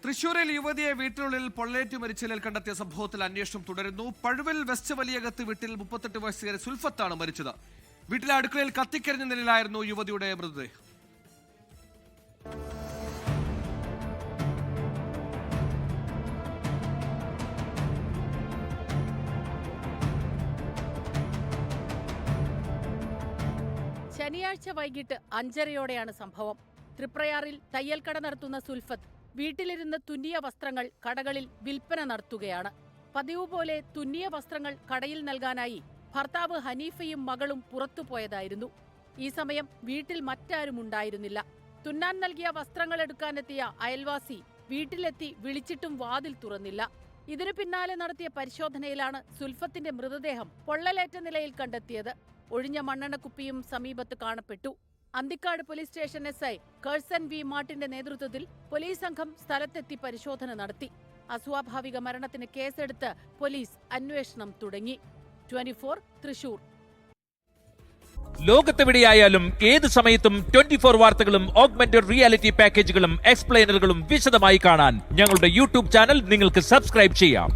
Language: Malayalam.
തൃശൂരിൽ യുവതിയെ വീട്ടിനുള്ളിൽ പൊള്ളലേറ്റ് മരിച്ച നിലയിൽ കണ്ടെത്തിയ സംഭവത്തിൽ അന്വേഷണം തുടരുന്നു. പഴുവിൽ വെസ്റ്റ് വലിയകത്ത് വീട്ടിൽ 38 വയസ്സുകാരി സുൽഫത്താണ് മരിച്ചത്. വീട്ടിലെ അടുക്കളയിൽ കത്തിക്കരിഞ്ഞ നിലയിലായിരുന്നു യുവതിയുടെ മൃതദേഹം. ശനിയാഴ്ച വൈകിട്ട് 5:30-യോടെയാണ് സംഭവം. തൃപ്രയാറിൽ തയ്യൽക്കട നടത്തുന്ന സുൽഫത്ത് വീട്ടിലിരുന്ന് തുന്നിയ വസ്ത്രങ്ങൾ കടകളിൽ വിൽപ്പന നടത്തുകയാണ്. പതിവ് പോലെ തുന്നിയ വസ്ത്രങ്ങൾ കടയിൽ നൽകാനായി ഭർത്താവ് ഹനീഫയും മകളും പുറത്തുപോയതായിരുന്നു. ഈ സമയം വീട്ടിൽ മറ്റാരും ഉണ്ടായിരുന്നില്ല. തുന്നാൻ നൽകിയ വസ്ത്രങ്ങൾ എടുക്കാനെത്തിയ അയൽവാസി വീട്ടിലെത്തി വിളിച്ചിട്ടും വാതിൽ തുറന്നില്ല. ഇതിനു പിന്നാലെ നടത്തിയ പരിശോധനയിലാണ് സുൽഫത്തിന്റെ മൃതദേഹം പൊള്ളലേറ്റ നിലയിൽ കണ്ടെത്തിയത്. ഒഴിഞ്ഞ മണ്ണെണ്ണക്കുപ്പിയും സമീപത്ത് കാണപ്പെട്ടു. Anthikkad police station SI Curzon V മാർട്ടിന്റെ നേതൃത്വത്തിൽ പോലീസ് സംഘം സ്ഥലത്തെത്തി പരിശോധന നടത്തി. അസ്വാഭാവിക മരണത്തിന് കേസെടുത്ത് പോലീസ് അന്വേഷണം തുടങ്ങി. 24 തൃശൂർ. ലോകത്തെവിടെയായാലും ഏത് സമയത്തും 24 വാർത്തകളും ഓഗ്മെന്റഡ് റിയാലിറ്റി പാക്കേജുകളും എക്സ്പ്ലെയിനറുകളും വിശദമായി കാണാൻ ഞങ്ങളുടെ YouTube ചാനൽ നിങ്ങൾക്ക് സബ്സ്ക്രൈബ് ചെയ്യാം.